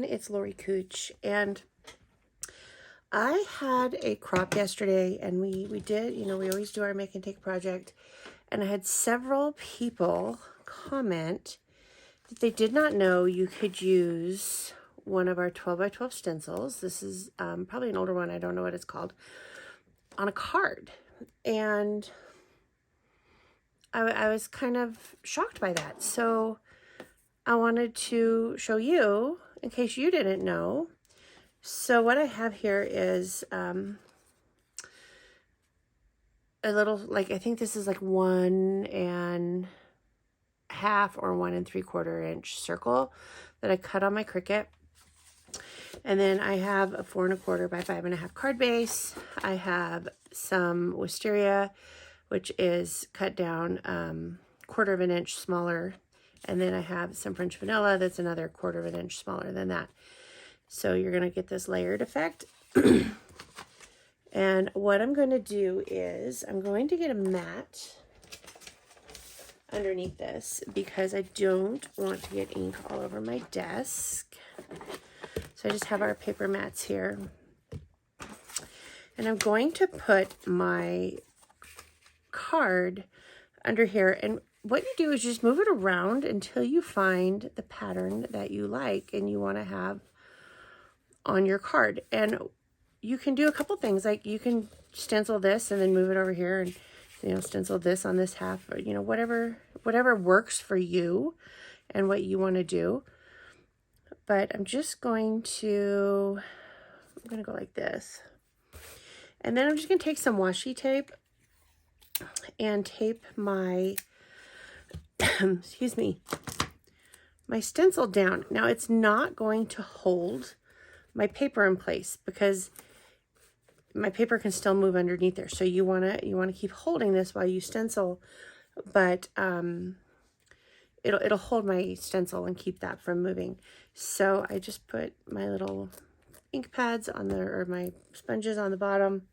it's Lori Cooch, and I had a crop yesterday, and we did, we always do our make and take project, and I had several people comment that they did not know you could use one of our 12 by 12 stencils. This is probably an older one, I don't know what it's called, on a card. And I was kind of shocked by that. So I wanted to show you, in case you didn't know. So what I have here is a little, like, I think this is like 1.5 or 1 3/4 inch circle that I cut on my Cricut. And then I have a 4 1/4 by 5.5 card base. I have some wisteria, which is cut down 1/4 inch smaller. And then I have some French vanilla that's another 1/4 inch smaller than that. So you're going to get this layered effect. And what I'm going to do is I'm going to get a mat underneath this because I don't want to get ink all over my desk. So I just have our paper mats here. And I'm going to put my card under here. And what you do is just move it around until you find the pattern that you like and you want to have on your card. And you can do a couple things, like you can stencil this and then move it over here, and stencil this on this half, or whatever works for you and what you want to do. But I'm going to go like this. And then I'm just going to take some washi tape and tape my excuse me, my stencil down. Now it's not going to hold my paper in place because my paper can still move underneath there. So you want to keep holding this while you stencil, but it'll hold my stencil and keep that from moving. So I just put my little ink pads on there, or my sponges on the bottom,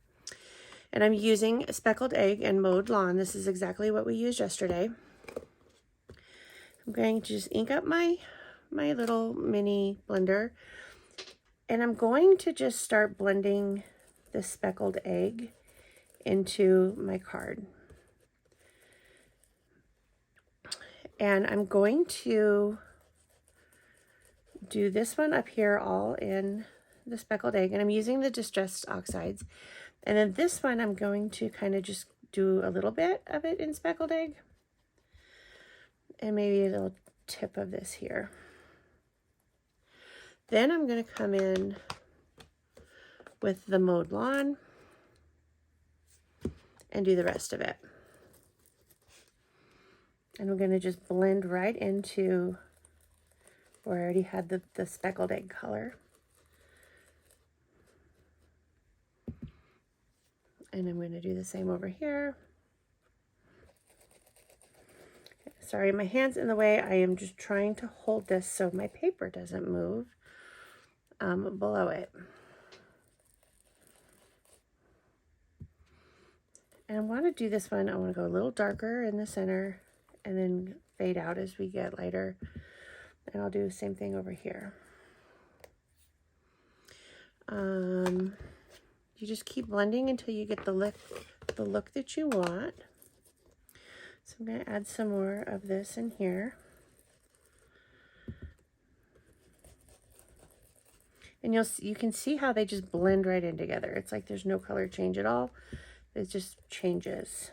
and I'm using a speckled egg and mowed lawn. This is exactly what we used yesterday. I'm going to just ink up my little mini blender, and I'm going to just start blending the speckled egg into my card. And I'm going to do this one up here all in the speckled egg, and I'm using the distressed oxides. And then this one I'm going to kind of just do a little bit of it in speckled egg, and maybe a little tip of this here. Then I'm going to come in with the mowed lawn and do the rest of it. And I'm going to just blend right into where I already had the speckled egg color. And I'm going to do the same over here. Sorry, my hand's in the way. I am just trying to hold this so my paper doesn't move below it. And I want to do this one, I want to go a little darker in the center and then fade out as we get lighter. And I'll do the same thing over here. You just keep blending until you get the look that you want. So I'm going to add some more of this in here. And you can see how they just blend right in together. It's like there's no color change at all. It just changes.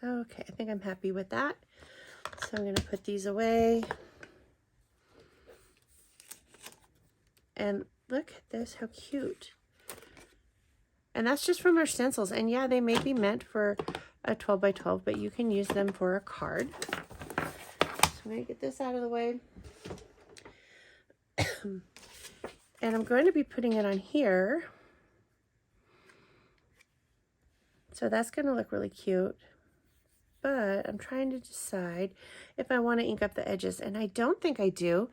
Okay, I think I'm happy with that. So I'm going to put these away. And look at this, how cute. And that's just from our stencils. And yeah, they may be meant for a 12 by 12, but you can use them for a card. So I'm going to get this out of the way. And I'm going to be putting it on here. So that's going to look really cute. But I'm trying to decide if I want to ink up the edges. And I don't think I do.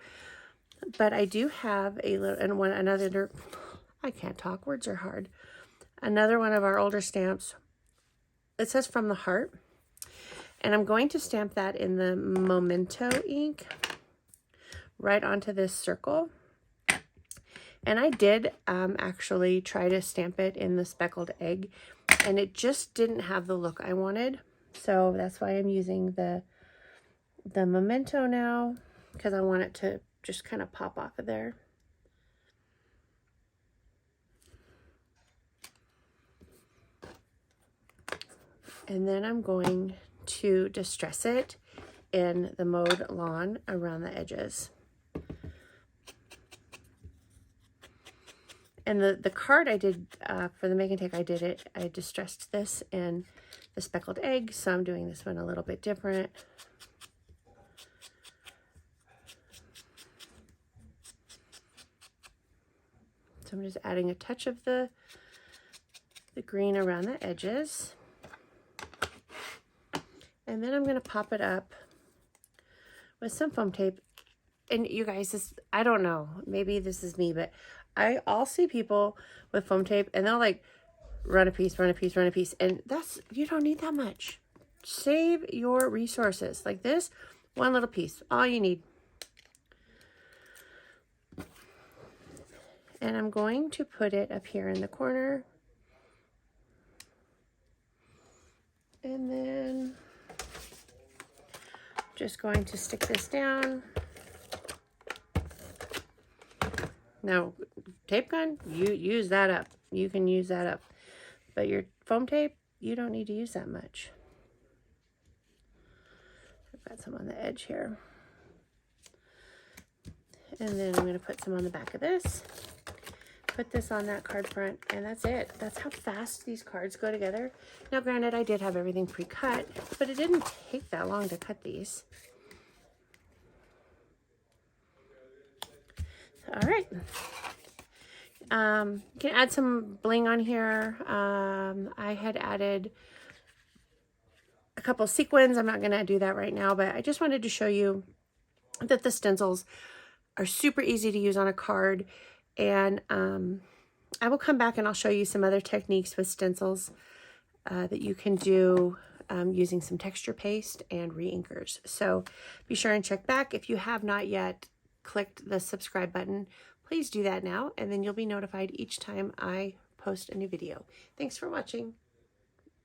But I do have a little, and another, I can't talk, words are hard. Another one of our older stamps it says From the Heart. And I'm going to stamp that in the Memento ink right onto this circle. And I did actually try to stamp it in the speckled egg, and it just didn't have the look I wanted. So that's why I'm using the Memento now, because I want it to just kind of pop off of there. And then I'm going to distress it in the Mode Lawn around the edges. And the card I did for the Make and Take, I distressed this in the speckled egg, so I'm doing this one a little bit different. So I'm just adding a touch of the green around the edges. And then I'm going to pop it up with some foam tape. And you guys, I don't know, maybe this is me, but I'll see people with foam tape and they'll like run a piece, run a piece, run a piece. And you don't need that much. Save your resources. Like this, one little piece, all you need. And I'm going to put it up here in the corner. And then just going to stick this down. Now, tape gun, you use that up. You can use that up. But your foam tape, you don't need to use that much. I've got some on the edge here. And then I'm going to put some on the back of this. Put this on that card front, and that's it. That's how fast these cards go together. Now, granted, I did have everything pre-cut, but it didn't take that long to cut these. All right. You can add some bling on here. I had added a couple sequins. I'm not going to do that right now, but I just wanted to show you that the stencils are super easy to use on a card. And I will come back and I'll show you some other techniques with stencils that you can do using some texture paste and re-inkers. So be sure and check back. If you have not yet clicked the subscribe button, please do that now, and then you'll be notified each time I post a new video. Thanks for watching.